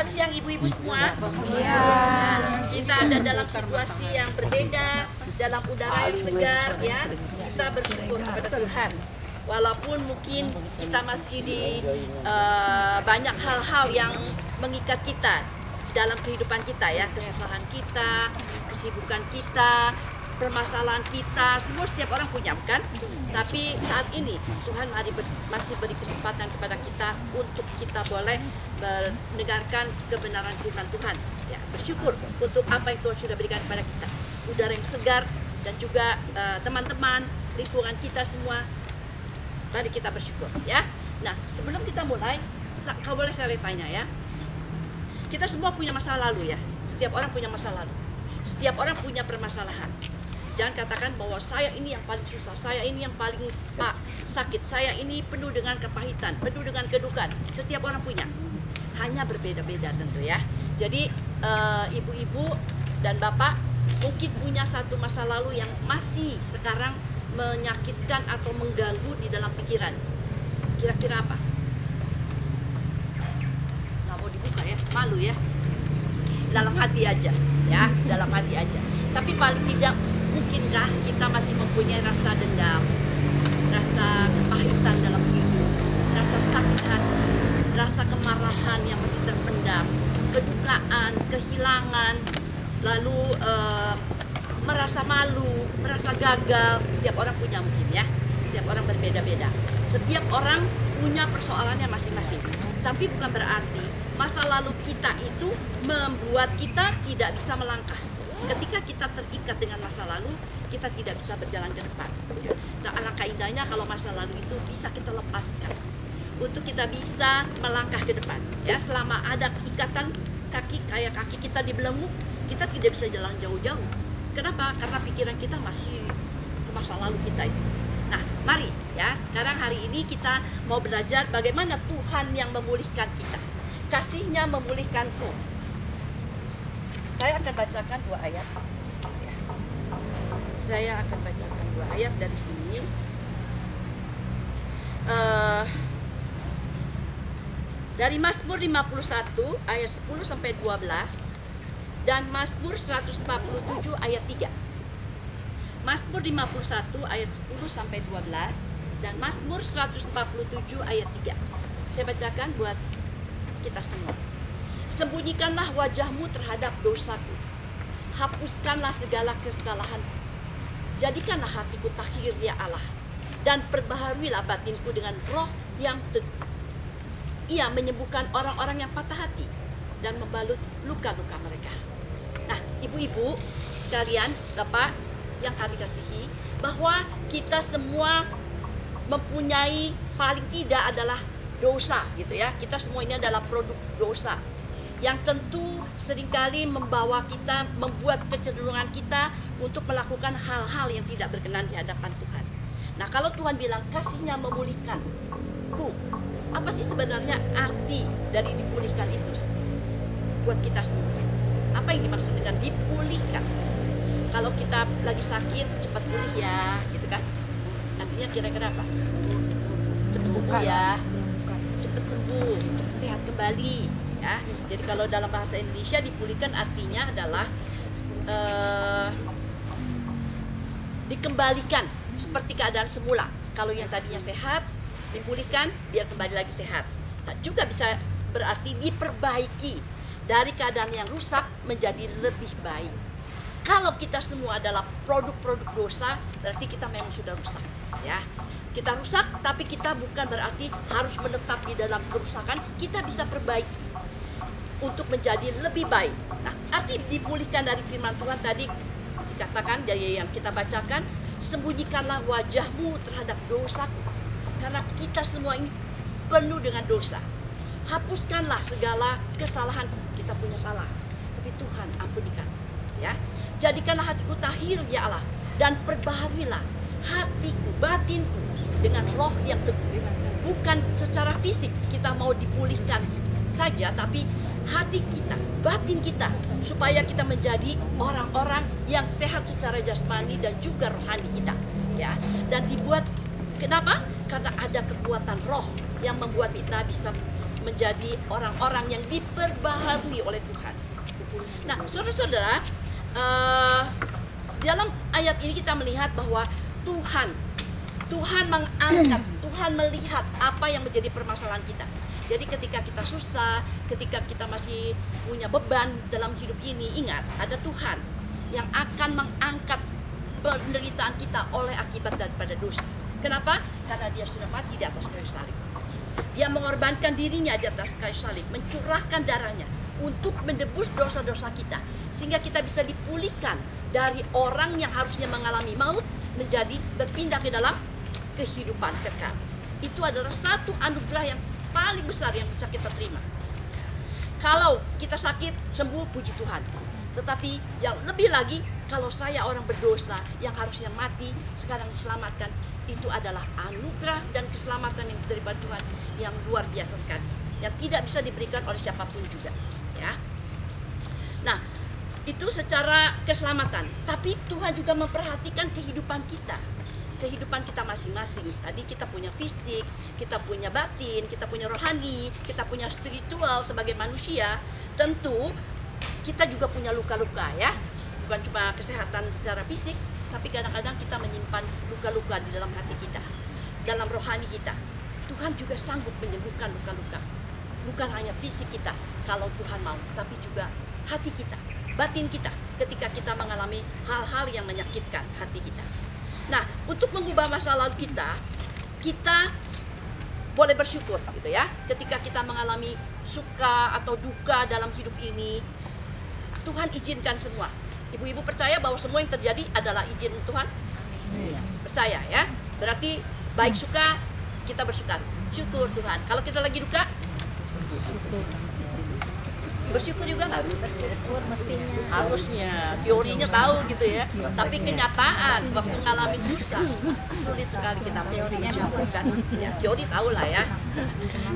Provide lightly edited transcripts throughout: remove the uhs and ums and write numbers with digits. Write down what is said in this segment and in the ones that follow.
Selamat siang ibu-ibu semua. Nah, kita ada dalam situasi yang berbeda, dalam udara yang segar ya. Kita bersyukur kepada Tuhan. Walaupun mungkin kita masih di banyak hal-hal yang mengikat kita dalam kehidupan kita ya, kesusahan kita, kesibukan kita, permasalahan kita, semua setiap orang punya kan? Tapi saat ini Tuhan masih beri kesempatan kepada kita untuk kita boleh mendengarkan kebenaran firman Tuhan. Ya, bersyukur untuk apa yang Tuhan sudah berikan kepada kita. Udara yang segar dan juga teman-teman, lingkungan kita semua. Mari kita bersyukur ya. Nah, sebelum kita mulai, kau boleh saya tanya ya. Kita semua punya masa lalu ya. Setiap orang punya masa lalu. Setiap orang punya permasalahan. Jangan katakan bahwa saya ini yang paling susah, saya ini yang paling sakit, saya ini penuh dengan kepahitan, penuh dengan kedukaan. Setiap orang punya, hanya berbeda-beda tentu ya. Jadi ibu-ibu dan bapak mungkin punya satu masa lalu yang masih sekarang menyakitkan atau mengganggu di dalam pikiran. Kira-kira apa? Nggak mau dibuka ya, malu ya. Dalam hati aja, ya, dalam hati aja. Tapi paling tidak, mungkinkah kita masih mempunyai rasa dendam, rasa kepahitan dalam hidup, rasa sakit hati, rasa kemarahan yang masih terpendam, kedukaan, kehilangan, lalu merasa malu, merasa gagal. Setiap orang punya mungkin ya, setiap orang berbeda-beda. Setiap orang punya persoalannya masing-masing. Tapi bukan berarti masa lalu kita itu membuat kita tidak bisa melangkah. Ketika kita terikat dengan masa lalu, kita tidak bisa berjalan ke depan. Nah, alangkah indahnya kalau masa lalu itu bisa kita lepaskan untuk kita bisa melangkah ke depan. Ya, selama ada ikatan kaki kayak kaki kita dibelenggu, kita tidak bisa jalan jauh-jauh. Kenapa? Karena pikiran kita masih ke masa lalu kita itu. Nah, mari ya, sekarang hari ini kita mau belajar bagaimana Tuhan yang memulihkan kita. Kasih-Nya memulihkanku. Saya akan bacakan 2 ayat. Ya. Saya akan bacakan 2 ayat dari sini. Dari Mazmur 51 ayat 10 sampai 12 dan Mazmur 147 ayat 3. Mazmur 51 ayat 10 sampai 12 dan Mazmur 147 ayat 3. Saya bacakan buat kita semua. Sembunyikanlah wajahmu terhadap dosaku. Hapuskanlah segala kesalahanku. Jadikanlah hatiku tahir ya Allah. Dan perbaharuilah batinku dengan roh yang teguh. Ia menyembuhkan orang-orang yang patah hati dan membalut luka-luka mereka. Nah, ibu-ibu sekalian, bapak yang kami kasihi, bahwa kita semua mempunyai paling tidak adalah dosa gitu ya. Kita semua ini adalah produk dosa yang tentu seringkali membawa kita, membuat kecenderungan kita untuk melakukan hal-hal yang tidak berkenan di hadapan Tuhan. Nah, kalau Tuhan bilang kasih-Nya memulihkan tuh, apa sih sebenarnya arti dari dipulihkan itu buat kita semua? Apa yang dimaksud dengan dipulihkan? Kalau kita lagi sakit, cepat pulih ya, gitu kan? Artinya kira-kira apa? Cepat sembuh ya, cepat sembuh, cepat sehat kembali. Ya, jadi kalau dalam bahasa Indonesia dipulihkan artinya adalah dikembalikan seperti keadaan semula. Kalau yang tadinya sehat, dipulihkan biar kembali lagi sehat. Nah, juga bisa berarti diperbaiki dari keadaan yang rusak menjadi lebih baik. Kalau kita semua adalah produk-produk dosa, berarti kita memang sudah rusak. Ya, kita rusak, tapi kita bukan berarti harus menetap di dalam kerusakan. Kita bisa perbaiki untuk menjadi lebih baik. Nah, arti dipulihkan dari firman Tuhan tadi dikatakan dari yang kita bacakan, sembunyikanlah wajahmu terhadap dosaku, karena kita semua ini penuh dengan dosa. Hapuskanlah segala kesalahan. Kita punya salah, tapi Tuhan ampunikan. Ya, jadikanlah hatiku tahir ya Allah, dan perbaharuilah hatiku, batinku dengan roh yang teguh. Bukan secara fisik kita mau dipulihkan saja, tapi hati kita, batin kita, supaya kita menjadi orang-orang yang sehat secara jasmani dan juga rohani kita, ya. Dan dibuat kenapa? Karena ada kekuatan roh yang membuat kita bisa menjadi orang-orang yang diperbaharui oleh Tuhan. Nah, saudara-saudara, dalam ayat ini kita melihat bahwa Tuhan mengangkat, Tuhan melihat apa yang menjadi permasalahan kita. Jadi ketika kita susah, ketika kita masih punya beban dalam hidup ini, ingat ada Tuhan yang akan mengangkat penderitaan kita oleh akibat daripada dosa. Kenapa? Karena dia sudah mati di atas kayu salib. Dia mengorbankan dirinya di atas kayu salib, mencurahkan darahnya untuk menebus dosa-dosa kita, sehingga kita bisa dipulihkan dari orang yang harusnya mengalami maut menjadi berpindah ke dalam kehidupan kekal. Itu adalah satu anugerah yang paling besar yang bisa kita terima. Kalau kita sakit, sembuh, puji Tuhan. Tetapi yang lebih lagi, kalau saya orang berdosa yang harusnya mati, sekarang diselamatkan, itu adalah anugerah dan keselamatan yang daripada Tuhan yang luar biasa sekali, yang tidak bisa diberikan oleh siapapun juga, ya. Nah, itu secara keselamatan. Tapi Tuhan juga memperhatikan kehidupan kita masing-masing. Tadi kita punya fisik, kita punya batin, kita punya rohani, kita punya spiritual sebagai manusia. Tentu kita juga punya luka-luka, ya. Bukan cuma kesehatan secara fisik, tapi kadang-kadang kita menyimpan luka-luka di dalam hati kita, dalam rohani kita. Tuhan juga sanggup menyembuhkan luka-luka. Bukan hanya fisik kita kalau Tuhan mau, tapi juga hati kita, batin kita ketika kita mengalami hal-hal yang menyakitkan hati kita. Nah, untuk mengubah masa lalu kita boleh bersyukur gitu ya. Ketika kita mengalami suka atau duka dalam hidup ini, Tuhan izinkan semua. Ibu-ibu percaya bahwa semua yang terjadi adalah izin Tuhan? Percaya ya. Berarti baik suka, kita bersyukur. Syukur Tuhan. Kalau kita lagi duka, bersyukur juga nggak? Harusnya, teorinya tahu gitu ya. Tapi kenyataan waktu ngalamin susah, sulit sekali kita bersyukur kan. Ya, teori tahu lah ya.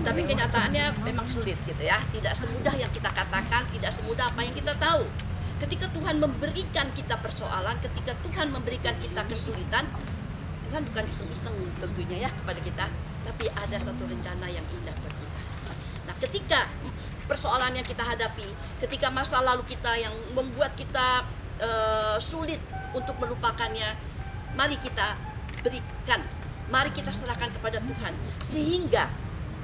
Tapi kenyataannya memang sulit gitu ya. Tidak semudah yang kita katakan, tidak semudah apa yang kita tahu. Ketika Tuhan memberikan kita persoalan, ketika Tuhan memberikan kita kesulitan, Tuhan bukan iseng-iseng tentunya ya kepada kita, tapi ada satu rencana yang indah buat kita. Nah, ketika persoalan yang kita hadapi, ketika masa lalu kita yang membuat kita sulit untuk melupakannya, mari kita berikan, mari kita serahkan kepada Tuhan, sehingga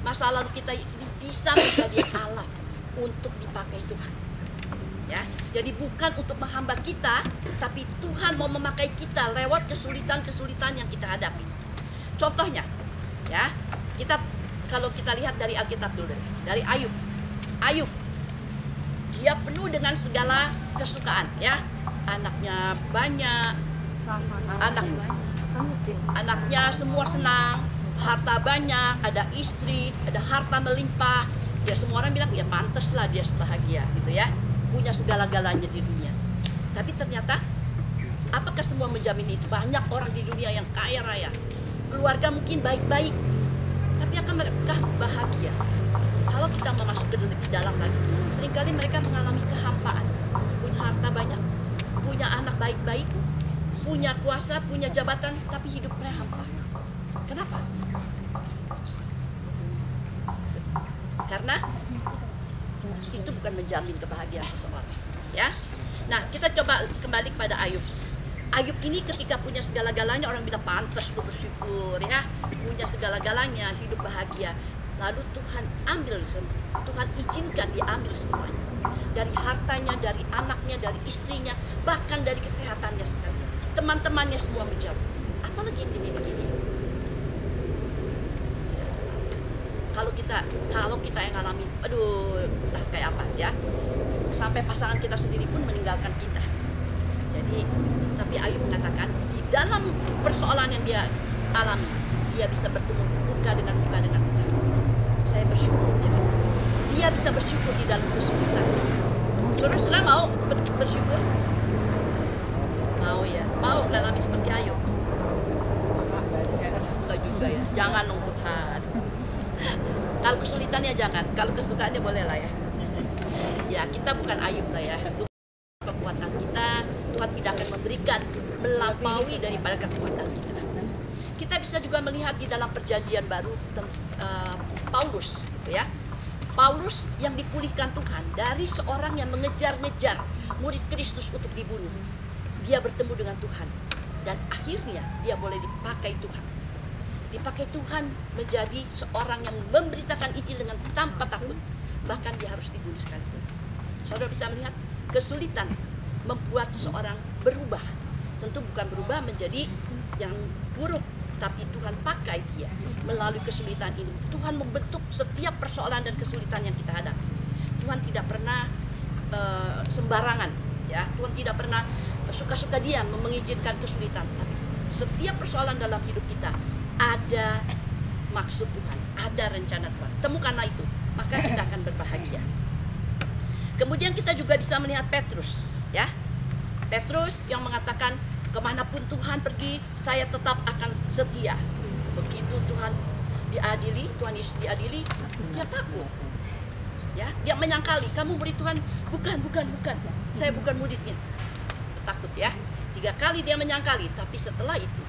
masa lalu kita bisa menjadi alat untuk dipakai Tuhan. Ya, jadi bukan untuk menghambat kita, tapi Tuhan mau memakai kita lewat kesulitan-kesulitan yang kita hadapi. Contohnya, ya, kalau kita lihat dari Alkitab dulu, dari Ayub, dia penuh dengan segala kesukaan, ya, anaknya banyak, anaknya semua senang, harta banyak, ada istri, ada harta melimpah. Ya semua orang bilang ya pantas lah dia bahagia, gitu ya. Punya segala-galanya di dunia. Tapi ternyata apakah semua menjamin itu? Banyak orang di dunia yang kaya raya, keluarga mungkin baik-baik, tapi akan mereka bahagia? Kalau kita memasuki ke dalam lagi, seringkali mereka mengalami kehampaan. Punya harta banyak, punya anak baik-baik, punya kuasa, punya jabatan, tapi hidupnya hampa. Kenapa? Karena itu bukan menjamin kebahagiaan seseorang, ya. Nah, kita coba kembali kepada Ayub. Ayub ini ketika punya segala-galanya, orang bilang pantas untuk bersyukur, ya, punya segala-galanya, hidup bahagia. Lalu Tuhan ambil semua, Tuhan izinkan diambil semuanya, dari hartanya, dari anaknya, dari istrinya, bahkan dari kesehatannya sekali. Teman-temannya semua menjauh. Apalagi yang dimiliki dia. Kalau kita yang alami, aduh, entah kayak apa ya, sampai pasangan kita sendiri pun meninggalkan kita. Jadi, tapi Ayub mengatakan di dalam persoalan yang dia alami, dia bisa bertemu muka dengan Tuhan. Saya bersyukur, ya kan? Dia bisa bersyukur di dalam kesulitan. Saudara mau bersyukur? Mau ya, mau mengalami seperti Ayub? Enggak juga ya, jangan dong Tuhan. Kalau kesulitannya jangan, kalau kesukaannya boleh lah ya. Ya kita bukan Ayub lah ya. Tuhan kekuatan kita, Tuhan tidak akan memberikan melampaui daripada kekuatan kita. Kita bisa juga melihat di dalam perjanjian baru Paulus, ya. Paulus yang dipulihkan Tuhan dari seorang yang mengejar-ngejar murid Kristus untuk dibunuh. Dia bertemu dengan Tuhan dan akhirnya dia boleh dipakai Tuhan. Dipakai Tuhan menjadi seorang yang memberitakan Injil dengan tanpa takut. Bahkan dia harus dibunuh sekalipun. Saudara bisa melihat kesulitan membuat seseorang berubah. Tentu bukan berubah menjadi yang buruk, tapi Tuhan pakai dia melalui kesulitan ini. Tuhan membentuk setiap persoalan dan kesulitan yang kita hadapi. Tuhan tidak pernah sembarangan, ya. Tuhan tidak pernah suka-suka dia mengizinkan kesulitan. Tapi setiap persoalan dalam hidup kita ada maksud Tuhan, ada rencana Tuhan. Temukanlah itu, maka kita akan berbahagia. Kemudian kita juga bisa melihat Petrus, ya. Petrus yang mengatakan, kemanapun Tuhan pergi, saya tetap akan setia. Begitu Tuhan diadili, Tuhan Yesus diadili, dia takut. Ya, dia menyangkali, kamu murid Tuhan, bukan, saya bukan muridnya. Takut, ya. 3 kali dia menyangkali, tapi setelah itu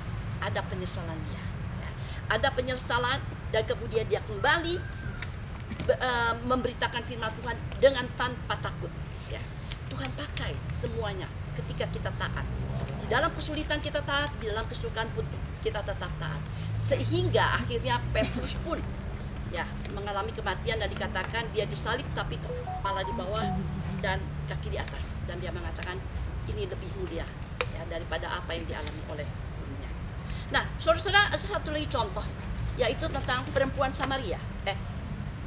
ada penyesalan dia. Ya. Ada penyesalan dan kemudian dia kembali memberitakan firman Tuhan dengan tanpa takut. Ya. Tuhan pakai semuanya ketika kita taat. Di dalam kesulitan kita taat, di dalam kesulitan pun kita tetap taat. Sehingga akhirnya Petrus pun ya mengalami kematian dan dikatakan dia disalib tapi kepala di bawah dan kaki di atas. Dan dia mengatakan ini lebih mulia ya daripada apa yang dialami oleh gurunya. Nah, saudara-saudara, ada satu lagi contoh, yaitu tentang perempuan Samaria.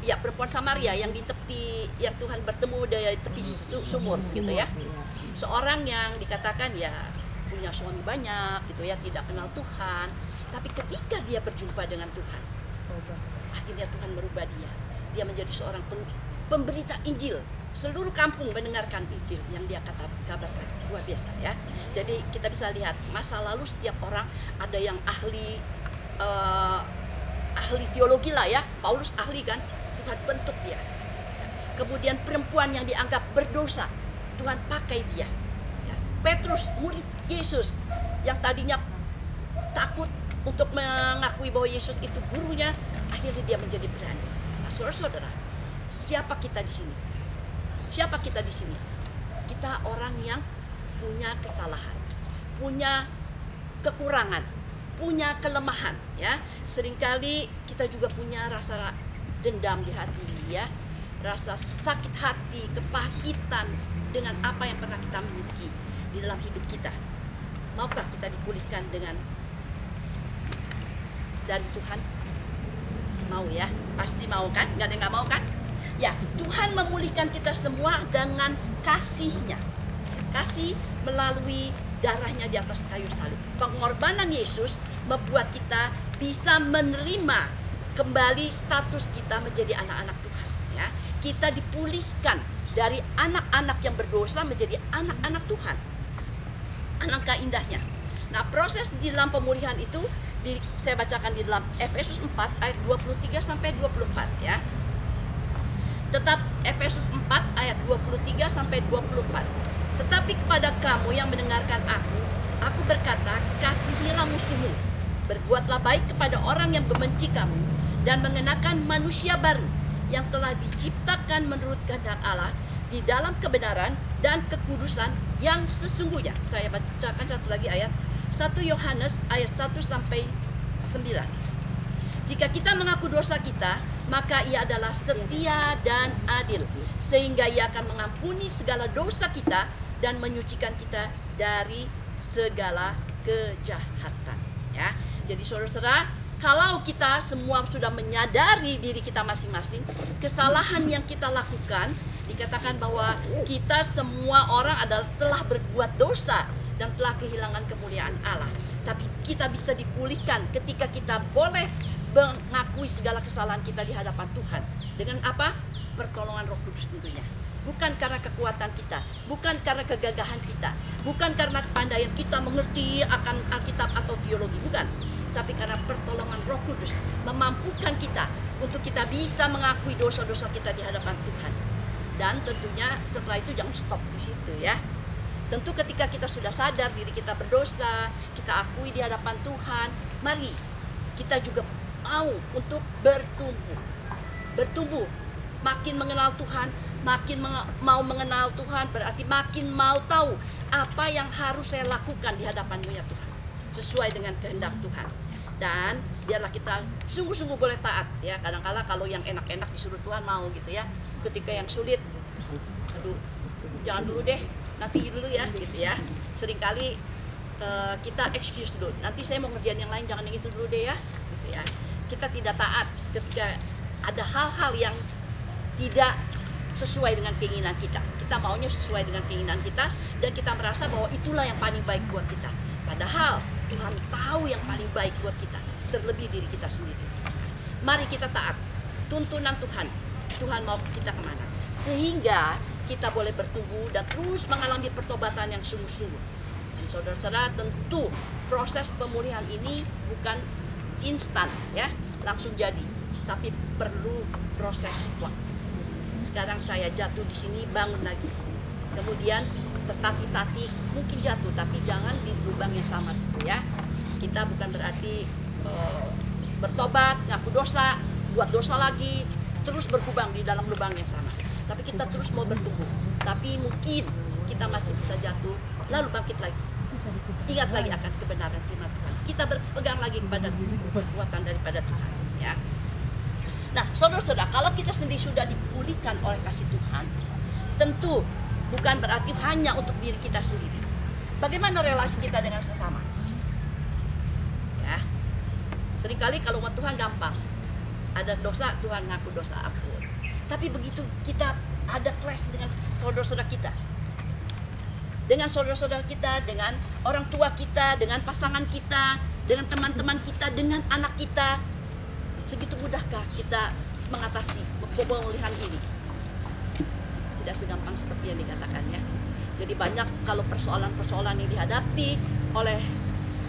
Perempuan Samaria yang di tepi, yang Tuhan bertemu di tepi sumur gitu ya. Seorang yang dikatakan ya punya suami banyak gitu ya, tidak kenal Tuhan, tapi ketika dia berjumpa dengan Tuhan, akhirnya Tuhan merubah dia. Dia menjadi seorang pemberita Injil. Seluruh kampung mendengarkan Injil yang dia kabarkan. Luar biasa ya. Jadi kita bisa lihat masa lalu setiap orang, ada yang ahli teologi lah ya. Paulus ahli kan, Tuhan bentuk dia. Kemudian perempuan yang dianggap berdosa, Tuhan pakai dia. Petrus, murid Yesus yang tadinya takut untuk mengakui bahwa Yesus itu gurunya, akhirnya dia menjadi berani. Nah, saudara-saudara, siapa kita di sini? Siapa kita di sini? Kita orang yang punya kesalahan, punya kekurangan, punya kelemahan, ya. Seringkali kita juga punya rasa dendam di hati, ya. Rasa sakit hati, kepahitan dengan apa yang pernah kita miliki di dalam hidup kita. Maukah kita dipulihkan dari Tuhan? Mau ya, pasti mau kan? Gak ada yang gak mau kan? Ya, Tuhan memulihkan kita semua dengan kasih-Nya. Kasih melalui darahnya di atas kayu salib. Pengorbanan Yesus membuat kita bisa menerima kembali status kita menjadi anak-anak Tuhan. Ya, kita dipulihkan dari anak-anak yang berdosa menjadi anak-anak Tuhan. Alangkah indahnya. Nah, proses di dalam pemulihan itu saya bacakan di dalam Efesus 4 ayat 23 sampai 24 ya. Tetap Efesus 4 ayat 23 sampai 24. Tetapi kepada kamu yang mendengarkan aku berkata, kasihilah musuhmu, berbuatlah baik kepada orang yang membenci kamu, dan mengenakan manusia baru yang telah diciptakan menurut kehendak Allah di dalam kebenaran dan kekudusan yang sesungguhnya. Saya bacakan satu lagi ayat 1 Yohanes ayat 1 sampai 9. Jika kita mengaku dosa kita, maka Ia adalah setia dan adil, sehingga Ia akan mengampuni segala dosa kita dan menyucikan kita dari segala kejahatan. Ya, jadi saudara-saudara, kalau kita semua sudah menyadari diri kita masing-masing, kesalahan yang kita lakukan, dikatakan bahwa kita semua orang adalah telah berbuat dosa dan telah kehilangan kemuliaan Allah. Tapi kita bisa dipulihkan ketika kita boleh mengakui segala kesalahan kita di hadapan Tuhan. Dengan apa? Pertolongan Roh Kudus tentunya. Bukan karena kekuatan kita, bukan karena kegagahan kita, bukan karena kepandaian kita mengerti akan Alkitab atau teologi, bukan. Tapi karena pertolongan Roh Kudus memampukan kita untuk kita bisa mengakui dosa-dosa kita di hadapan Tuhan. Dan tentunya setelah itu jangan stop di situ ya. Tentu ketika kita sudah sadar diri kita berdosa, kita akui di hadapan Tuhan, mari kita juga mau untuk bertumbuh makin mengenal Tuhan, makin mau mengenal Tuhan, berarti makin mau tahu apa yang harus saya lakukan di hadapan-Mu ya Tuhan, sesuai dengan kehendak Tuhan. Dan biarlah kita sungguh-sungguh boleh taat ya. Kadang-kala kalau yang enak-enak disuruh Tuhan mau gitu ya. Ketika yang sulit, aduh, jangan dulu deh, nanti dulu ya gitu ya. Seringkali kita excuse dulu, nanti saya mau ngerjain yang lain, jangan yang itu dulu deh ya gitu ya. Kita tidak taat ketika ada hal-hal yang tidak sesuai dengan keinginan kita. Kita maunya sesuai dengan keinginan kita, dan kita merasa bahwa itulah yang paling baik buat kita. Padahal Tuhan tahu yang paling baik buat kita, terlebih diri kita sendiri. Mari kita taat tuntunan Tuhan. Tuhan mau kita kemana, sehingga kita boleh bertumbuh dan terus mengalami pertobatan yang sungguh-sungguh. Dan saudara-saudara, tentu proses pemulihan ini bukan instan ya, langsung jadi, tapi perlu proses waktu. Sekarang saya jatuh di sini, bangun lagi. Kemudian tertatih-tatih, mungkin jatuh, tapi jangan di lubang yang sama gitu ya. Kita bukan berarti bertobat, ngaku dosa, buat dosa lagi, terus berkubang di dalam lubang yang sama. Tapi kita terus mau bertumbuh. Tapi mungkin kita masih bisa jatuh, lalu bangkit lagi. Ingat lagi akan kebenaran firman Tuhan. Kita berpegang lagi kepada kekuatan daripada Tuhan ya. Nah, saudara-saudara, kalau kita sendiri sudah dipulihkan oleh kasih Tuhan, tentu bukan berarti hanya untuk diri kita sendiri. Bagaimana relasi kita dengan sesama? Ya, seringkali kalau sama Tuhan gampang, ada dosa Tuhan ngaku dosa ampun. Tapi begitu kita ada clash dengan saudara-saudara kita, dengan saudara-saudara kita, dengan orang tua kita, dengan pasangan kita, dengan teman-teman kita, dengan anak kita, segitu mudahkah kita mengatasi pemulihan ini? Tidak segampang seperti yang dikatakan ya. Jadi banyak kalau persoalan-persoalan yang dihadapi oleh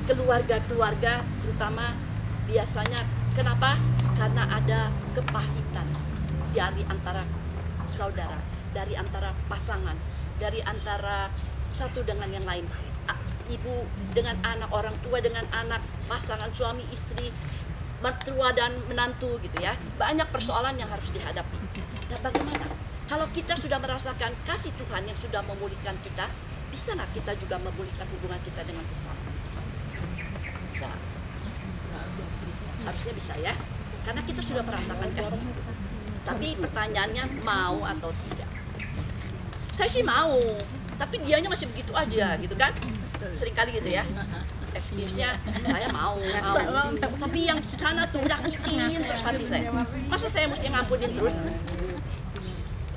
keluarga-keluarga, terutama biasanya kenapa? Karena ada kepahitan dari antara saudara, dari antara pasangan, dari antara satu dengan yang lain. Ibu dengan anak, orang tua dengan anak, pasangan suami istri, mertua dan menantu gitu ya. Banyak persoalan yang harus dihadapi. Nah, bagaimana kalau kita sudah merasakan kasih Tuhan yang sudah memulihkan kita, bisa nggak kita juga memulihkan hubungan kita dengan sesama? Bisa. Harusnya bisa ya, karena kita sudah merasakan kasih itu. Tapi pertanyaannya mau atau tidak? Saya sih mau, tapi dianya masih begitu aja gitu kan? Seringkali gitu ya. Excuse-nya saya mau, tapi yang sana tuh nyakitin terus hati saya. Masa saya mesti ngampunin terus?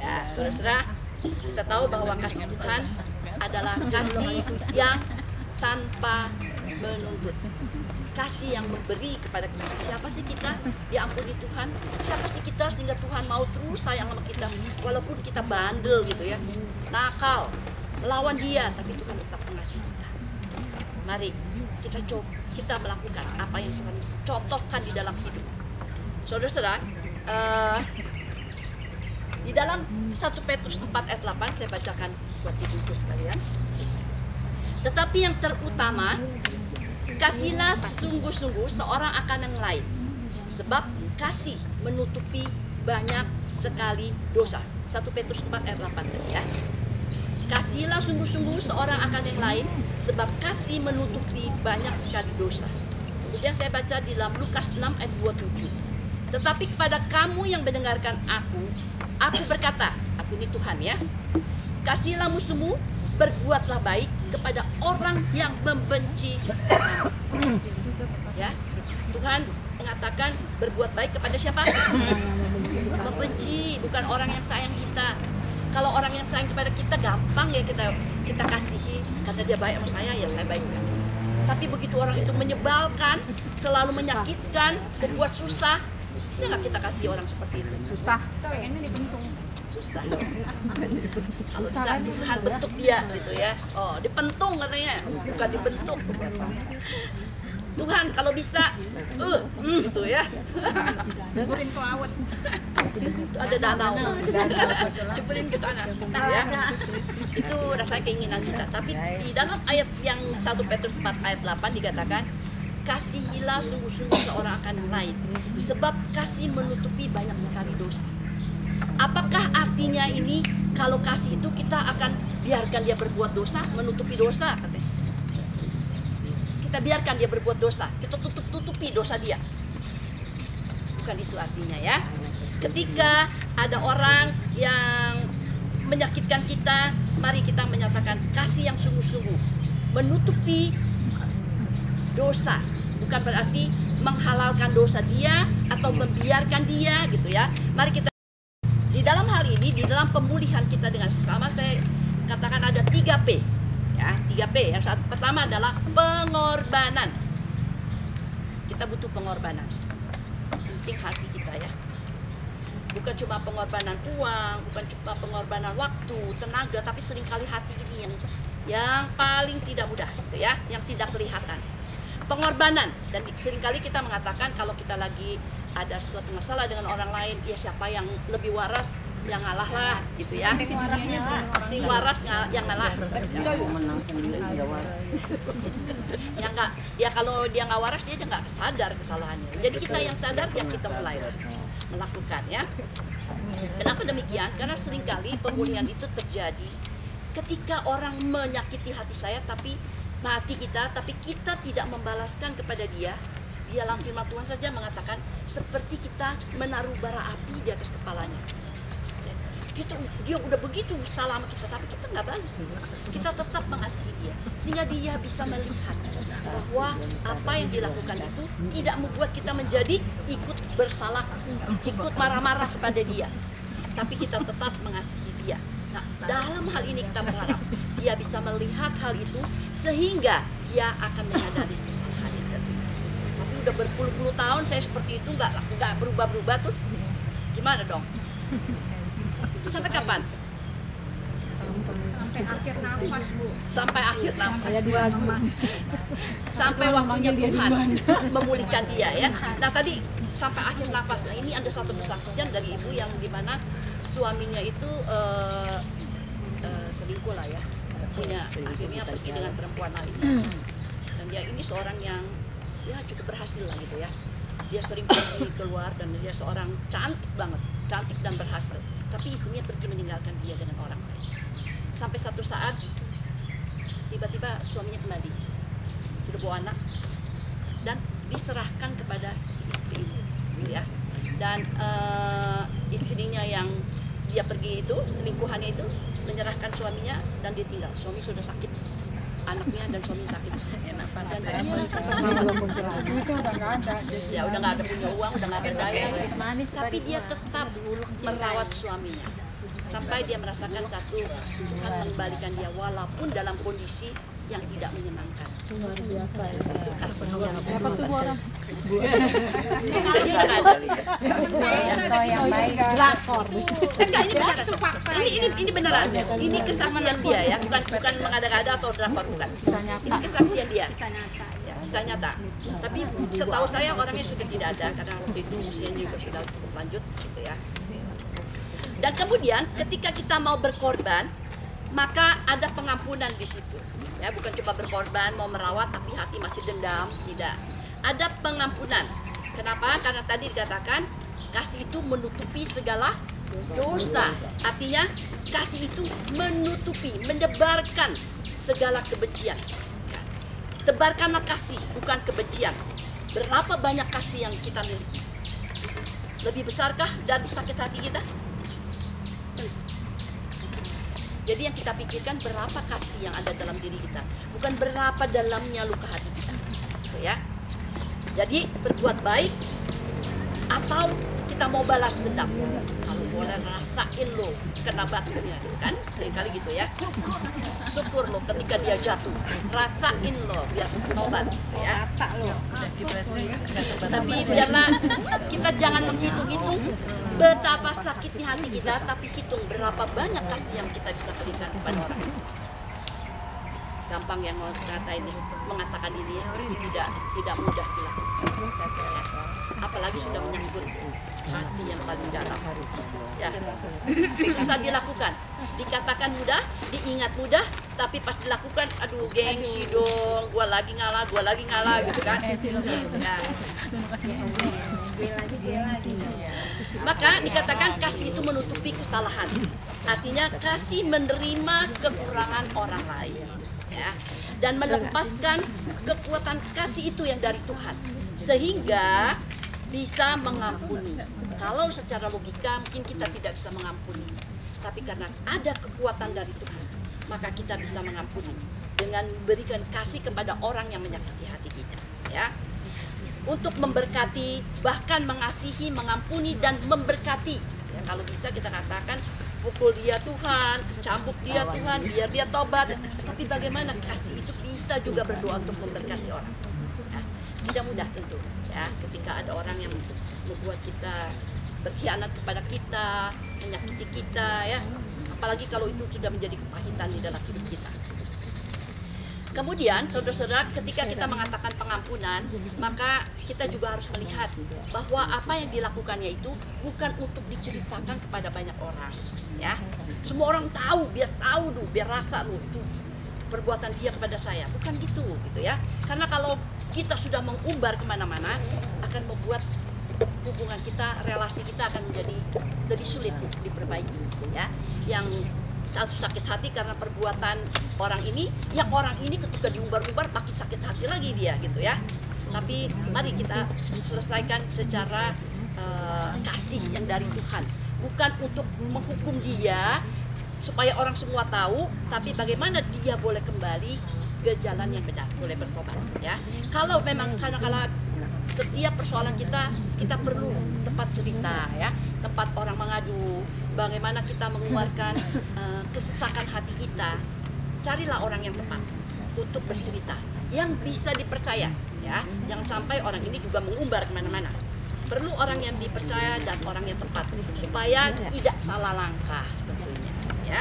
Ya, saudara-saudara, kita tahu bahwa kasih Tuhan adalah kasih yang tanpa menuntut, kasih yang memberi kepada kita. Siapa sih kita diampuni Tuhan? Siapa sih kita sehingga Tuhan mau terus sayang sama kita, walaupun kita bandel gitu ya, nakal, melawan Dia, tapi Tuhan tetap mengasihi kita. Mari kita melakukan apa yang Tuhan contohkan di dalam hidup. Saudara-saudara, di dalam 1 Petrus 4 ayat 8 saya bacakan buat ibu-ibu sekalian. Tetapi yang terutama, kasihlah sungguh-sungguh seorang akan yang lain, sebab kasih menutupi banyak sekali dosa. 1 Petrus 4 ayat 8 ya. Kasihlah sungguh-sungguh seorang akan yang lain, sebab kasih menutupi banyak sekali dosa. Kemudian saya baca di dalam Lukas 6 ayat 27. Tetapi kepada kamu yang mendengarkan aku berkata, aku ini Tuhan ya, kasihilah musuhmu, berbuatlah baik kepada orang yang membenci kamu. Ya, Tuhan mengatakan berbuat baik kepada siapa? Membenci, bukan orang yang sayang kita. Kalau orang yang sayang kepada kita gampang ya kita kasihi, karena dia baik sama saya ya saya baik. Tapi begitu orang itu menyebalkan, selalu menyakitkan, membuat susah, bisa nggak kita kasih orang seperti itu? Susah. Pengennya dibentung. Susah. Kalau bisa Tuhan bentuk dia gitu ya. Oh, dipentung katanya, bukan dibentuk. Tuhan kalau bisa, gitu ya. Ceburin ke laut. Itu ada danau, ceburin ke sana. Ya. Itu rasanya keinginan kita. Tapi di dalam ayat yang 1 Petrus 4 ayat 8 dikatakan, kasihilah sungguh-sungguh seorang akan yang lain, sebab kasih menutupi banyak sekali dosa. Apakah artinya ini kalau kasih itu kita akan biarkan dia berbuat dosa, menutupi dosa, katanya. Kita biarkan dia berbuat dosa, kita tutupi dosa dia. Bukan itu artinya ya. Ketika ada orang yang menyakitkan kita, mari kita menyatakan kasih yang sungguh-sungguh, menutupi dosa, bukan berarti menghalalkan dosa dia atau membiarkan dia gitu ya. Mari kita di dalam hal ini, di dalam pemulihan kita dengan sesama, saya katakan ada 3P ya, 3P. Yang pertama adalah pengorbanan. Kita butuh pengorbanan, penting hati kita ya. Bukan cuma pengorbanan uang, bukan cuma pengorbanan waktu, tenaga, tapi seringkali hati ini yang paling tidak mudah gitu ya, yang tidak kelihatan. Pengorbanan, dan seringkali kita mengatakan kalau kita lagi ada suatu masalah dengan orang lain, ya siapa yang lebih waras, yang ngalah lah gitu ya. Sing waras yang ngalah. Ya enggak, ya kalau dia nggak waras dia nggak sadar kesalahannya. Jadi kita yang sadar yang kita mulai melakukan ya. Kenapa demikian? Karena seringkali pemulihan itu terjadi ketika orang menyakiti hati saya, tapi kita tidak membalaskan kepada dia. Di dalam firman Tuhan saja mengatakan seperti kita menaruh bara api di atas kepalanya. Dia udah begitu salah sama kita, tapi kita nggak balas nih. Kita tetap mengasihi dia, sehingga dia bisa melihat bahwa apa yang dilakukan itu tidak membuat kita menjadi ikut bersalah, ikut marah-marah kepada dia, tapi kita tetap mengasihi dia. Nah, dalam hal ini kita berharap dia bisa melihat hal itu sehingga dia akan menyadari kesalahannya. Tapi udah berpuluh-puluh tahun saya seperti itu nggak berubah-berubah tuh, gimana dong? Sampai kapan? Sampai akhir nafas, Bu. Sampai akhir nafas. Sampai waktunya Tuhan memulihkan dia ya. Nah tadi sampai akhir nafas. Nah ini ada satu kesaksian dari ibu yang dimana suaminya itu selingkuh lah ya. Akhirnya pergi dengan perempuan lain. Dan dia ini seorang yang ya cukup berhasil lah gitu ya. Dia sering pergi keluar dan dia seorang cantik banget, cantik dan berhasil. Tapi istrinya pergi meninggalkan dia dengan orang lain. Sampai satu saat tiba-tiba suaminya kembali, sudah bawa anak dan diserahkan kepada si istri ini, gitu ya. Dan istrinya yang dia pergi itu, selingkuhannya itu menyerahkan suaminya dan dia tinggal. Suami sudah sakit, anaknya dan suami sakit. Dan dia udah nggak ada punya uang, udah nggak berdaya, tapi dia tetap merawat suaminya sampai dia merasakan satu Tuhan mengembalikan dia walaupun dalam kondisi yang tidak menyenangkan. Luar biasa ya. Itu kasih yang Siapa tuh orang? yang baik. Drakor. Enggak, ini beneran. Ini beneran. Ini kesaksian dia ya, bukan mengada-ngada atau drakor, bukan. Ini kesaksian dia. Ya, kisah nyata. Tapi setahu saya orangnya sudah tidak ada karena waktu itu usianya juga sudah cukup lanjut gitu ya. Dan kemudian ketika kita mau berkorban, maka ada pengampunan di situ. Ya, bukan cuma berkorban, mau merawat tapi hati masih dendam, tidak. Ada pengampunan. Kenapa? Karena tadi dikatakan kasih itu menutupi segala dosa. Artinya kasih itu menutupi, mendebarkan segala kebencian. Tebarkanlah kasih, bukan kebencian. Berapa banyak kasih yang kita miliki? Lebih besarkah dari sakit hati kita? Jadi yang kita pikirkan berapa kasih yang ada dalam diri kita, bukan berapa dalamnya luka hati kita, gitu ya. Jadi berbuat baik atau kita mau balas dendam. Kalau boleh rasain lo kena batunya, gitu kan? Seringkali gitu ya. Syukur lo ketika dia jatuh, rasain lo biar tobat, ya. Rasa lo. Tapi biarlah kita jangan menghitung-hitung betapa sakitnya hati kita, tapi hitung berapa banyak kasih yang kita bisa berikan kepada orang. gampang yang mengatakan ini tidak mudah dilakukan. Ya. Apalagi sudah menyangkut hati yang paling dalam. Ya. Susah dilakukan. Dikatakan mudah, diingat mudah, tapi pas dilakukan, aduh gengsi dong, gua lagi ngalah gitu kan. Ya. Maka dikatakan kasih itu menutupi kesalahan. Artinya kasih menerima kekurangan orang lain, ya, dan melepaskan kekuatan kasih itu yang dari Tuhan, sehingga bisa mengampuni. Kalau secara logika mungkin kita tidak bisa mengampuni, tapi karena ada kekuatan dari Tuhan, maka kita bisa mengampuni dengan memberikan kasih kepada orang yang menyakiti hati kita, ya. Untuk memberkati, bahkan mengasihi, mengampuni, dan memberkati. Ya, kalau bisa kita katakan, pukul dia Tuhan, cambuk dia Tuhan, biar dia tobat. Tapi bagaimana kasih itu bisa juga berdoa untuk memberkati orang. Ya, tidak mudah tentu. Ya, ketika ada orang yang membuat kita berkhianat kepada kita, menyakiti kita, ya. Apalagi kalau itu sudah menjadi kepahitan di dalam hidup kita. Kemudian, saudara-saudara, ketika kita mengatakan pengampunan, maka kita juga harus melihat bahwa apa yang dilakukannya itu bukan untuk diceritakan kepada banyak orang, ya. Semua orang tahu, biar rasa lu itu perbuatan dia kepada saya, bukan gitu ya. Karena kalau kita sudah mengumbar kemana-mana, akan membuat hubungan kita, relasi kita akan menjadi lebih sulit diperbaiki, ya. Yang satu sakit hati karena perbuatan orang ini, yang orang ini ketika diumbar-umbar makin sakit hati lagi dia gitu ya. Tapi mari kita selesaikan secara kasih yang dari Tuhan, bukan untuk menghukum dia supaya orang semua tahu, tapi bagaimana dia boleh kembali ke jalan yang benar, boleh bertobat, ya. Kalau memang kadang-kala setiap persoalan kita perlu tempat cerita, ya, tempat orang mengadu, bagaimana kita mengeluarkan kesesakan hati kita. Carilah orang yang tepat untuk bercerita, yang bisa dipercaya, ya. Jangan sampai orang ini juga mengumbar kemana-mana. Perlu orang yang dipercaya dan orang yang tepat supaya tidak salah langkah tentunya, ya.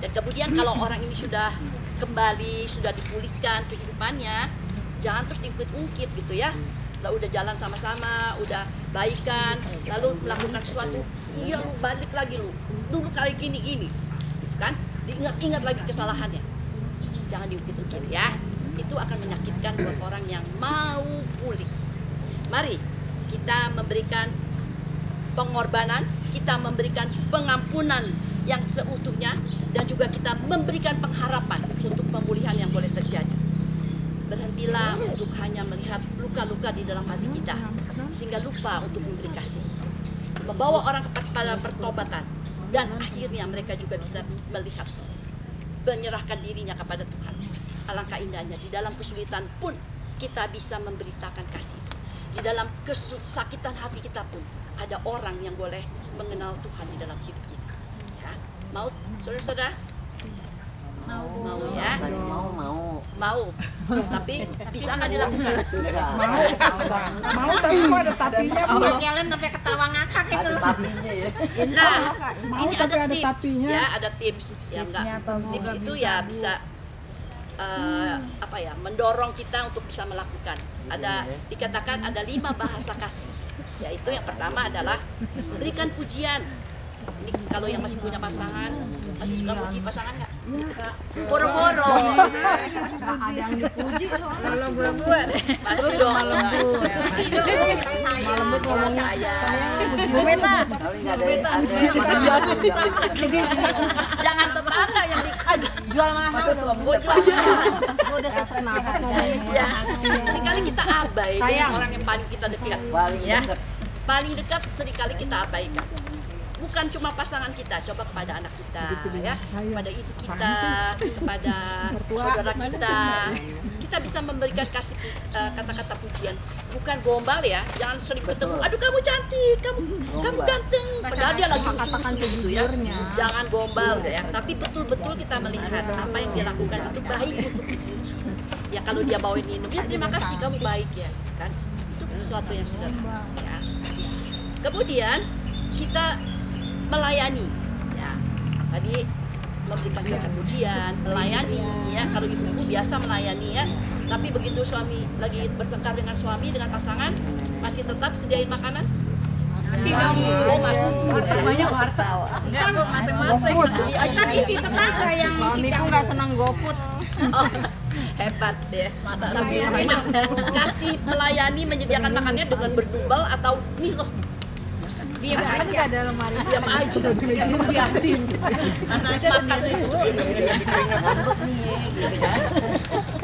Dan kemudian kalau orang ini sudah kembali, sudah dipulihkan kehidupannya, jangan terus diungkit-ungkit gitu ya. Udah jalan sama-sama, udah baikan, lalu melakukan sesuatu, iya lu balik lagi lu, dulu kali gini, kan? Diingat-ingat lagi kesalahannya. Jangan diungkit-ungkit ya. Itu akan menyakitkan buat orang yang mau pulih. Mari kita memberikan pengorbanan, kita memberikan pengampunan yang seutuhnya, dan juga kita memberikan pengharapan untuk pemulihan yang boleh terjadi. Berhentilah untuk hanya melihat luka-luka di dalam hati kita, sehingga lupa untuk memberi kasih, membawa orang kepada pertobatan, dan akhirnya mereka juga bisa melihat, menyerahkan dirinya kepada Tuhan. Alangkah indahnya di dalam kesulitan pun kita bisa memberitakan kasih. Di dalam kesakitan hati kita pun ada orang yang boleh mengenal Tuhan di dalam hidup kita. Ya. Mau, saudara-saudara? Mau ya? Mau. Tapi bisa nggak dilakukan? Mau tapi kok ada tapinya. Mbak Kellen sampai ketawa ngakak itu. Nah, Mau ini tapi ada ada tips tapinya. ya, ada tips yang enggak. Tips itu ya bisa mendorong kita untuk bisa melakukan. Dikatakan ada 5 bahasa kasih. Yaitu yang pertama adalah berikan pujian. Ini kalau yang masih punya pasangan, masih suka puji pasangan nggak? Boro-boro. Ada yang dipuji kalau gua deh. Masih dong. Masih dong. Lembut ngomongnya. Bu Meta. Jangan tetangga yang Jual mahal. jual. Gua udah selesai nafas ngomongnya. Ya, seringkali kita abai dengan orang yang paling kita dekat. Ya, paling dekat seringkali kita abaikan. Bukan cuma pasangan kita, coba kepada anak kita, ya, kepada ibu kita, kepada saudara kita. Kita bisa memberikan kasih kata-kata pujian, bukan gombal ya. Jangan sering ketemu, aduh kamu cantik, kamu ganteng, padahal dia lagi usul-usul gitu ya. Jangan gombal ya, tapi betul-betul kita melihat apa yang dia lakukan itu baik untuk dipuji. Ya kalau dia bawain minum, ya terima kasih kamu baik ya, kan? Itu sesuatu yang sederhana. Ya. Kemudian kita melayani, ya. Tadi memberikan kata pujian, melayani ya. Kalau ibu-ibu biasa melayani ya, tapi begitu suami lagi bertengkar dengan suami, dengan pasangan, masih tetap sediain makanan? Oh masih. Banyak harta. Enggak Bu, masing-masing. Tapi di tetangga yang Suamiku nggak senang GoFood. Oh, hebat deh. Tapi kasih melayani menyediakan makannya dengan bertumbal atau nih loh. diam aja. Ada lemari. Diam aja. Biasin. Makan situ sendiri.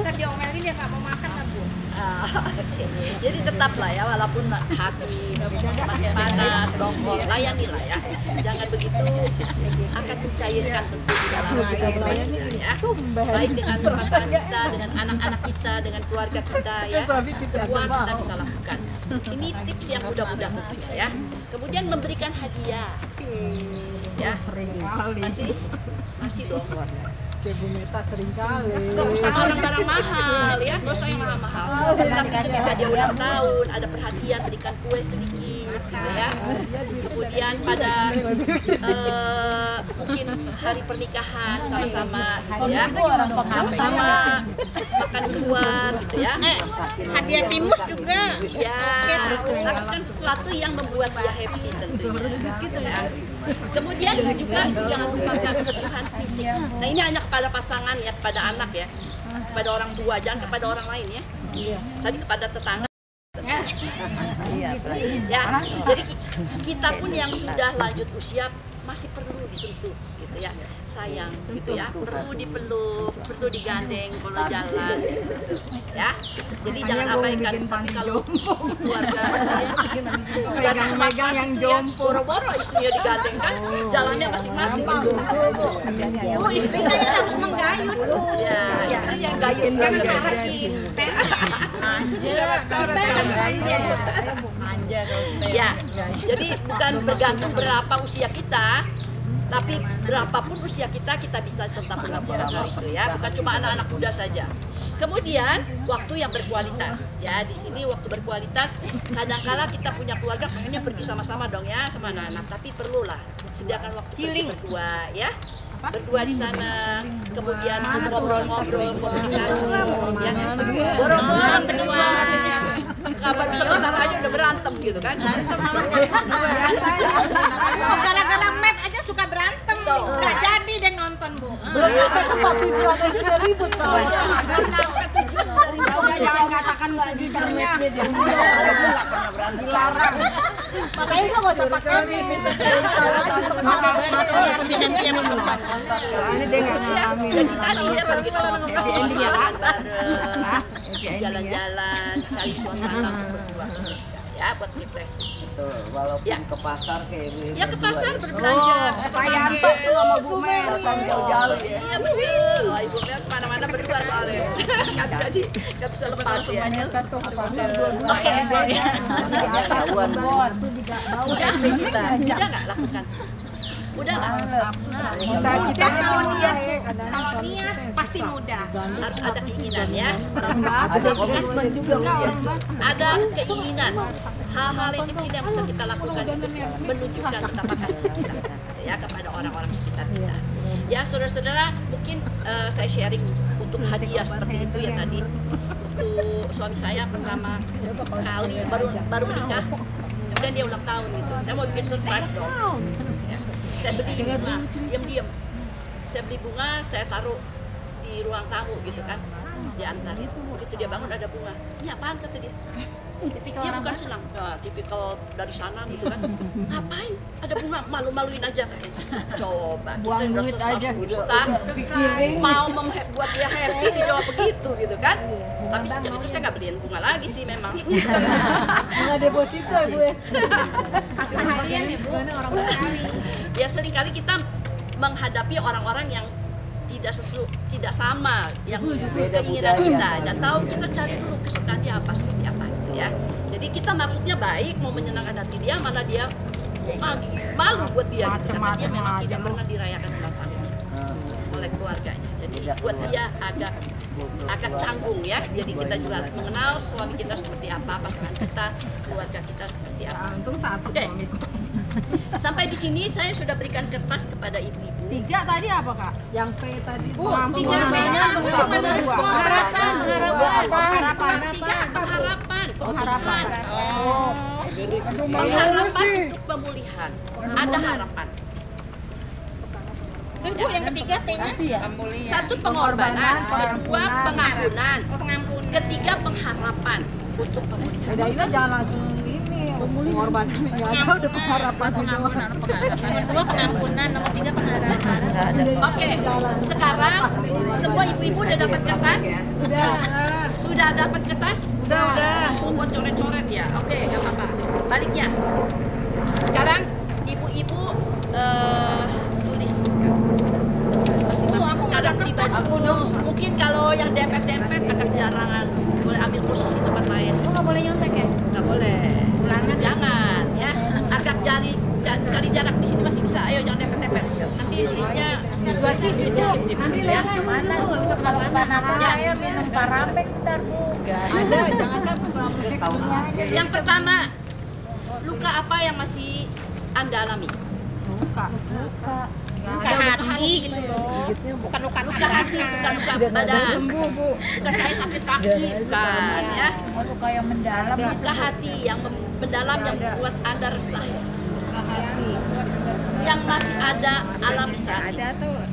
Ntar diomelin dia nggak mau makan lah Bu. Oke. Jadi tetap lah ya, walaupun hati masih panas, dongkol, layanilah ya. Jangan begitu, akan mencairkan tentu di dalam hidup kita ya. Baik dengan pasangan kita, dengan anak-anak kita, dengan keluarga kita ya. Semua kita bisa lakukan. Ini tips yang mudah-mudah tentunya ya. Kemudian memberikan hadiah. Ya. Masih dong. Ibu Meta sering kali. Gak usah barang-barang mahal ya, gak usah yang mahal-mahal. Tapi ketika dia ulang tahun, ada perhatian, berikan kue sedikit gitu ya. Kemudian pada mungkin hari pernikahan sama-sama gitu ya, sama-sama makan keluar gitu ya. Hadiah timus juga. Ya, lakukan sesuatu yang membuat dia happy tentunya ya. Kemudian juga jangan lupakan sentuhan fisik. Nah ini hanya kepada pasangan ya, kepada anak ya, kepada orang tua, jangan kepada orang lain ya. Tadi kepada tetangga. Ya, jadi kita pun yang sudah lanjut usia masih perlu disentuh gitu ya, sayang gitu ya, perlu dipeluk, perlu digandeng kalau jalan gitu ya. Jadi jangan abaikan. Tapi kalau di keluarga saya dari semasa itu ya, boro-boro istrinya digandeng kan, jalannya masing-masing gitu. Oh istrinya yang harus menggayun Bu. Ya, istri yang gayun Kan kan. ngarahin. Ya, jadi bukan bergantung berapa usia kita, tapi berapapun usia kita, kita bisa tetap melakukan hal itu ya, bukan cuma anak-anak muda saja. Kemudian waktu yang berkualitas ya, di sini waktu berkualitas. Kadang-kala kita punya keluarga pengennya pergi sama-sama dong ya sama anak-anak, tapi perlulah sediakan waktu pergi berdua ya, berdua di sana, kemudian ngobrol-ngobrol, komunikasi ya, boro-boro berdua. Kabar sebentar aja udah berantem gitu kan. Gara-gara map aja suka berantem. Nggak jadi deh nonton Bu. Ribut tau. Jangan katakan nggak bisa mapnya jangan. Dilarang. Makanya nggak usah pakai map. Ini dia nggak ngalamin. Jadi tadi ya pergi nonton bareng, jalan-jalan, cari suasana berdua ya, buat refreshing. Betul, walaupun Ya. ke pasar kayak ibu Ya ke pasar berbelanja, Kayak antos tuh sama Bu Mel. jauh-jauh ya. Iya betul. Oh, Ibu Mel kemana-mana berdua soalnya, nggak bisa lepas ya. Oke, Jauhan. udah nggak lakukan, udah nggak. Kita kalau niat pasti mudah. Harus ada keinginan ya, Ada komitmen juga Bu ya. ada keinginan. Hal-hal yang kecil yang bisa kita lakukan itu menunjukkan betapa kasih kita ya kepada orang-orang sekitar kita. Ya saudara-saudara, mungkin saya sharing untuk hadiah seperti itu ya tadi. Untuk suami saya pertama kali baru menikah, kemudian dia ulang tahun gitu. Saya mau bikin surprise dong. Ya. Saya beli bunga, diam-diam. Saya beli bunga, saya taruh di ruang tamu gitu kan, diantar. Begitu dia bangun ada bunga. Ini apaan kata dia? Dia bukan senang, ya, tipikal dari sana gitu kan. Ngapain? Ada bunga, malu-maluin aja katanya. Coba kita udah sukses dusta, mau buat dia happy dijawab begitu gitu kan. Tapi sejak itu saya nggak beliin bunga lagi sih memang. Bunga deposito ya Bu ya. Seharian ya Bu. Ya seringkali kita menghadapi orang-orang yang tidak sama yang keinginan kita, dan tahu kita cari dulu kesukaan dia apa, seperti apa gitu ya. Jadi kita maksudnya baik, mau menyenangkan hati dia, malah dia malu buat dia gitu, karena dia memang tidak pernah dirayakan ulang tahun oleh keluarganya. Jadi buat dia agak canggung ya. Jadi kita juga harus mengenal suami kita seperti apa, pasangan kita, keluarga kita seperti apa. Untung satu Oke. suamiku. Sampai di sini saya sudah berikan kertas kepada ibu-ibu. 3 tadi apa, Kak? Yang P tadi. Bu, 3 B-nya cuma dari harapan. Pengharapan. Oh. Pengharapan untuk pemulihan. Ada harapan. Terus Bu, yang ketiga P-nya? Satu pengorbanan, kedua pengampunan, Pengampunan. ketiga pengharapan untuk pemulihan. Bedainnya jangan langsung ini pengorbanannya ada udah pengharapan Kedua pengampunan, nomor 3 pengharapan. Oke, sekarang semua ibu-ibu udah dapat kertas? Sudah dapat kertas? Udah. Oh, buat coret-coret ya? Oke, nggak apa-apa. Baliknya. Sekarang ibu-ibu tulis. Masing-masing secara pribadi. Mungkin kalau yang dempet-dempet agak jarangan. Boleh ambil posisi tempat lain. Nggak boleh nyontek ya? Nggak boleh. Jangan ya. Agak cari jarak di sini masih bisa. Ayo jangan dempet-dempet. Nanti tulisnya dua sisi Nanti ya. mana tuh bisa kalau saya minum parambek bentar Bu. ada jangan kan Tahu Yang pertama, luka apa yang masih Anda alami? Luka hati gitu loh. Bukan luka Luka hati, bukan luka badan. Bukan saya sakit kaki, bukan ya. Luka yang mendalam. Luka hati yang mendalam yang membuat Anda resah. Yang masih ada alami saat ini.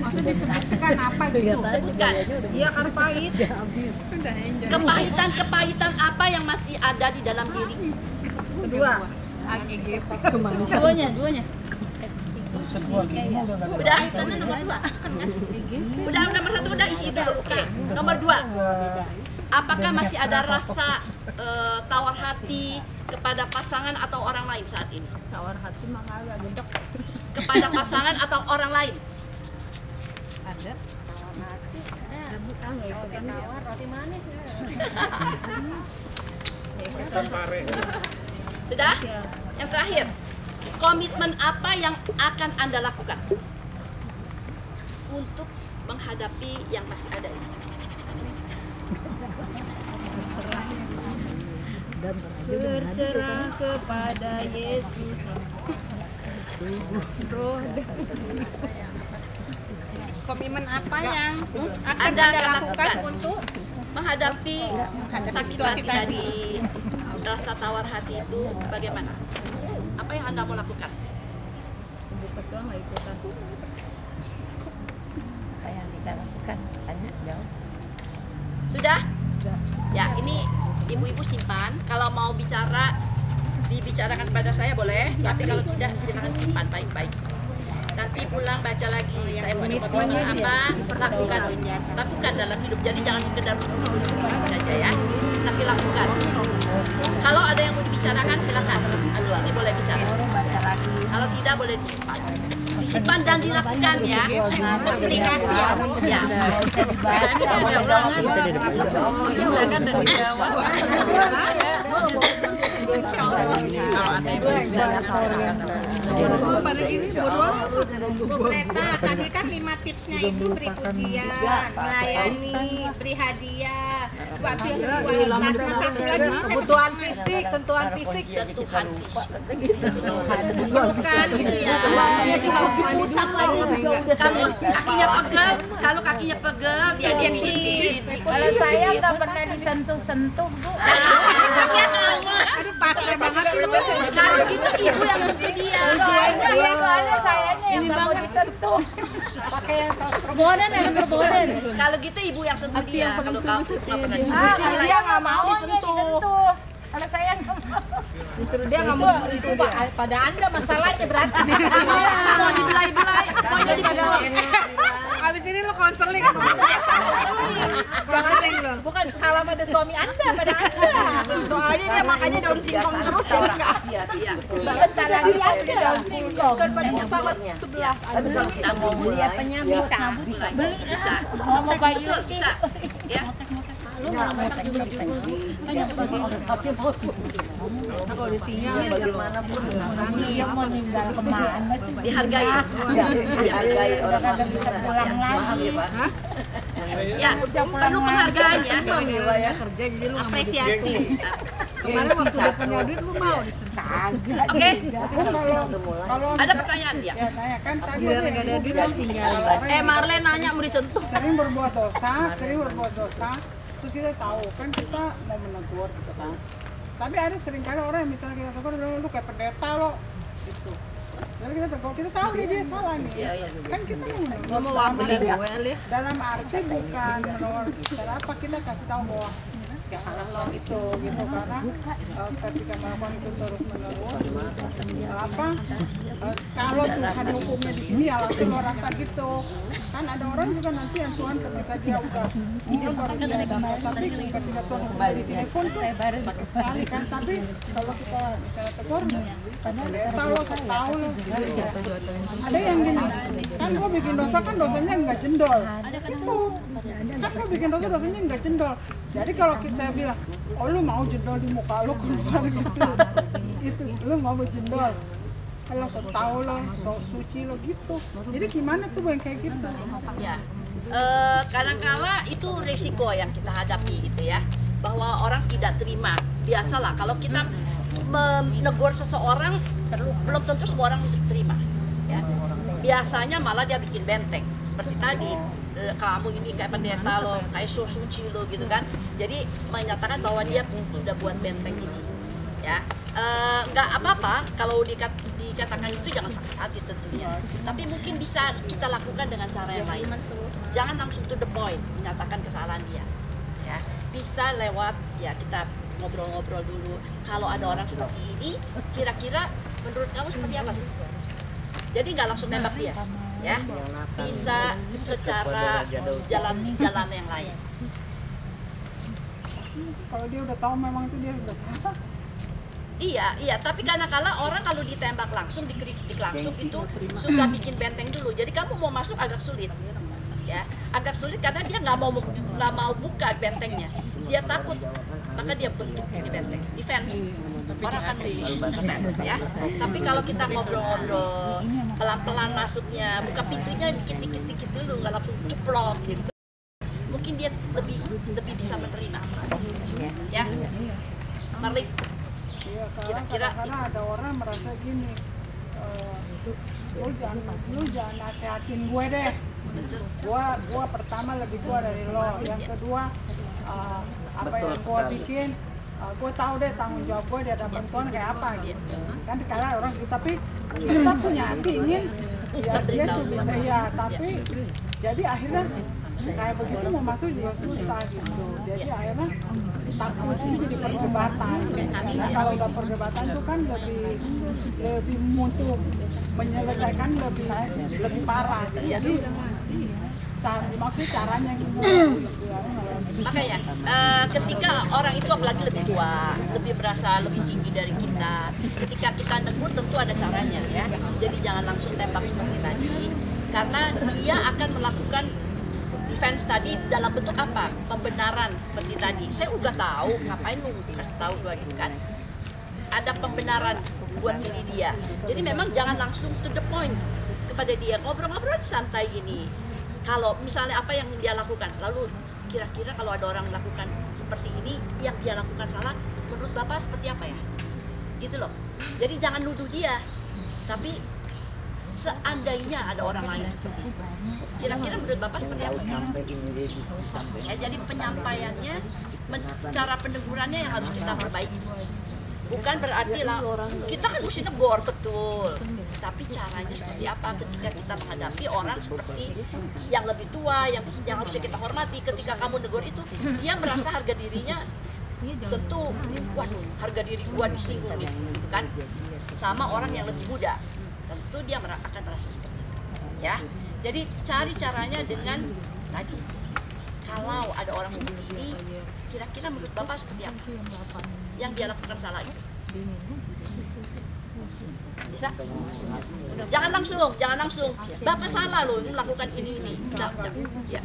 Maksudnya disebutkan apa gitu? Sebutkan. Iya kan pahit. Kepahitan apa yang masih ada di dalam diri? Kedua. Duanya. Udah? Udah nomor 1 udah isi dulu. Oke. Nomor 2. Apakah masih ada rasa tawar hati kepada pasangan atau orang lain saat ini? Tawar hati mah kagak gedek. Kepada pasangan atau orang lain? Ada. Tawar hati. Roti manis. Sudah? Yang terakhir. Komitmen apa yang akan Anda lakukan untuk menghadapi yang masih ada ini? Berserah kepada Yesus. Komitmen apa yang akan Anda Anda lakukan lakukan untuk menghadapi sakit situasi hati tadi, rasa tawar hati itu bagaimana? Apa yang Anda mau lakukan? apa yang kita lakukan? Sudah? Ya, ini ibu-ibu simpan. Kalau mau bicara, dibicarakan kepada saya boleh. Tapi kalau tidak, silakan simpan baik-baik. Nanti pulang baca lagi. Saya punya komitmen apa? Lakukan dalam hidup. Jadi jangan sekedar tulis saja ya. Tapi lakukan. Kalau ada yang mau dibicarakan, silakan. Habis ini boleh bicara. Kalau tidak, boleh disimpan. Disimpan dan dilakukan ya. Komunikasi ya. Ya. Bu Greta, tadi kan 5 tipsnya itu beri pujian, melayani, beri hadiah. Waktu yang kedua, nah satu lagi kebutuhan fisik, sentuhan fisik. Sentuhan fisik. bukan gitu ya. Kalau kakinya pegel, dia dipijit. Kalau saya nggak pernah disentuh-sentuh, Bu. Aduh, pasrah banget lu. Kalau gitu ibu yang sentuh dia. Soalnya sayanya yang nggak mau disentuh. Pakai perboden ya, perboden. Kalau gitu ibu yang sentuh dia. Kalau kau nggak pernah disentuh. Dia nggak mau disentuh. Kalau saya nggak mau. Justru dia nggak mau disentuh, Pak. Pada Anda masalahnya berarti. Mau dibelai-belai, mau dibelai. Habis ini lo konseling. Konseling lo. Bukan salah pada suami Anda, pada Anda. Soalnya dia makanya daun singkong terus ya enggak. Bentar lagi ada daun singkong. Kan pada pesawat sebelah. Tapi kalau kita mau mulai, Bisa. Mau kayu Bisa. Ya. lu malah masak juga-juga banyak tapi Kalau ditinggal bagaimanapun dia mau tinggal kemana sih Dihargai. dihargai orang kadang bisa pulang Maaf lagi ya Pak. Ya, perlu penghargaan ya. ya kerja jadi lu Apresiasi. Kemarin waktu udah punya duit lu mau disentak. Oke, Kalau ada pertanyaan dia. ya tanya kan tadi giliran nggak ada duit tinggal. Marlen nanya mau disentuh. sering berbuat dosa, terus kita tahu kan kita mau menegur gitu kan. Tapi ada seringkali orang yang misalnya kita tegur, lu kayak pendeta lo, gitu. Jadi kita tegur, kita tahu nih dia salah nih. Kan kita mau menegur. Dalam arti bukan menegur secara apa, kita kasih tahu bahwa ya salah lo itu gitu, karena ketika melakukan itu terus menerus kalau Tuhan hukumnya di sini ya langsung lo rasa gitu kan. Ada orang juga nanti yang Tuhan ketika dia udah baru dia dapat, tapi ketika Tuhan hukumnya di sini pun tuh sakit sekali kan. Tapi kalau kita misalnya tegur tahu lo gitu ya. Ada yang gini kan, gue bikin dosa kan dosanya nggak jendol itu kan, gue bikin dosa dosanya nggak jendol. Jadi kalau saya bilang, oh lu mau jendol di muka lu keluar gitu, itu lu mau jendol, kalau so tau lo, so suci lo gitu. Jadi gimana tuh yang kayak gitu? Ya, kadang-kala itu risiko yang kita hadapi gitu ya, bahwa orang tidak terima. Biasalah kalau kita menegur seseorang, belum tentu semua orang terima. Ya. Biasanya malah dia bikin benteng, seperti tadi. Kamu ini kayak pendeta lo, kayak so suci lo gitu kan. Jadi menyatakan bahwa dia sudah buat benteng ini. Ya, nggak apa-apa kalau dikatakan itu, jangan sakit hati tentunya. Tapi mungkin bisa kita lakukan dengan cara yang lain. Jangan langsung to the point menyatakan kesalahan dia. Ya, bisa lewat ya kita ngobrol-ngobrol dulu. Kalau ada orang seperti ini, kira-kira menurut kamu seperti apa sih? Jadi nggak langsung nembak dia. Ya, bisa secara jalan-jalan yang lain. Kalau dia udah tahu memang itu dia udah salah. Iya, tapi kadang-kala orang kalau ditembak langsung, dikritik langsung itu sudah bikin benteng dulu. Jadi kamu mau masuk agak sulit, ya, agak sulit karena dia nggak mau buka bentengnya. Dia takut, maka dia bentuk ini benteng, defense. Orang akan defense ya. Tapi kalau kita ngobrol-ngobrol, pelan-pelan masuknya, buka pintunya dikit-dikit dulu, nggak langsung ceplok gitu. Mungkin dia lebih bisa menerima. Ya, Marli. Iya, Kira-kira karena ada orang merasa gini, lu jangan nasehatin gue deh. Gua pertama lebih tua dari lo, yang kedua apa yang gue bikin, gue tahu deh tanggung jawab gue di hadapan Tuhan kayak apa gitu. Kan dikala orang gitu, tapi kita punya hati ingin ya dia tuh bisa ya, tapi jadi akhirnya kayak begitu mau masuk juga susah gitu. Jadi akhirnya takut itu jadi perdebatan. Karena kalau udah perdebatan tuh kan lebih mutu menyelesaikan lebih parah. Jadi maksudnya caranya gitu. Makanya ketika orang itu apalagi lebih tua, lebih merasa lebih tinggi dari kita, ketika kita negur tentu ada caranya ya. Jadi jangan langsung tembak seperti tadi, karena dia akan melakukan defense tadi dalam bentuk apa? Pembenaran seperti tadi. Saya udah tahu, ngapain lu kasih tahu gua gitu kan? Ada pembenaran buat diri dia. Jadi memang jangan langsung to the point kepada dia, ngobrol-ngobrol santai gini. Kalau misalnya apa yang dia lakukan, lalu kira-kira kalau ada orang melakukan seperti ini, yang dia lakukan salah, menurut Bapak seperti apa ya? Gitu loh. Jadi jangan nuduh dia, tapi seandainya ada orang lain seperti itu, kira-kira menurut Bapak seperti apa? Ya, jadi penyampaiannya, cara penegurannya yang harus kita perbaiki. Bukan berarti lah kita kan mesti negor betul, tapi caranya seperti apa ketika kita menghadapi orang seperti yang lebih tua, yang harusnya kita hormati. Ketika kamu negor itu, dia merasa harga dirinya tentu, waduh, harga diri gua disinggung nih, gitu kan? Sama orang yang lebih muda, tentu dia akan merasa seperti itu, ya. Jadi cari caranya dengan tadi. Kalau ada orang seperti ini, kira-kira menurut Bapak seperti apa yang dia lakukan salah itu? Bisa? Jangan langsung. Bapak salah loh melakukan ini. Jangan. Ya.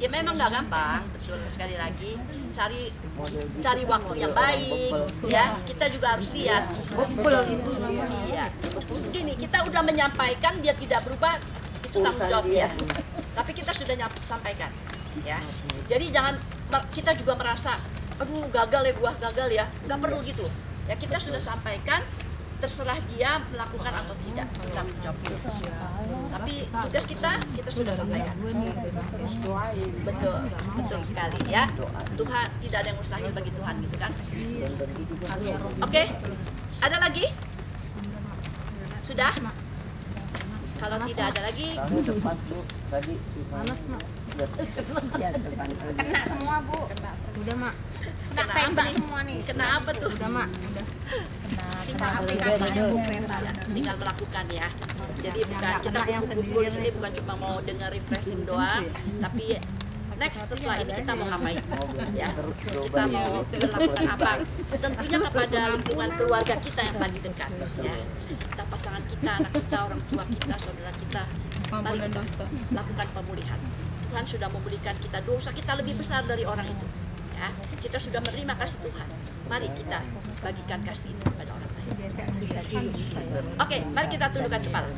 Ya memang nggak gampang, betul sekali lagi. Cari waktu yang baik, ya. Kita juga harus lihat. Iya. Gini, kita udah menyampaikan dia tidak berubah. Itu tanggung jawab dia. Tapi kita sudah sampaikan, ya. Jadi jangan kita juga merasa, aduh gagal ya. Nggak perlu gitu. Ya kita sudah sampaikan, terserah dia melakukan atau tidak, tanggung jawab. Tapi tugas kita sudah sampaikan. Betul sekali ya. Tuhan, tidak ada yang mustahil bagi Tuhan gitu kan. Oke, ada lagi? Sudah? Kalau tidak ada lagi, Kena semua, Bu. Udah, Mak. Kena tembak semua nih. kena apa tuh? Udah, Mak. Udah. Tinggal aplikasinya, Bu, kereta. Tinggal melakukan ya. Jadi bukan kita kumpul di sini bukan cuma mau dengar refreshing doang, tapi next setelah ini kita mau ngapain? Ya, kita mau melakukan apa? Tentunya kepada lingkungan keluarga kita yang paling dekat. Ya, kita pasangan kita, anak kita, orang tua kita, saudara kita. Mari kita lakukan pemulihan. Tuhan sudah memulihkan kita. Dosa kita lebih besar dari orang itu. Ya, kita sudah menerima kasih Tuhan. Mari kita bagikan kasih itu kepada orang lain. Oke, mari kita tundukkan kepala.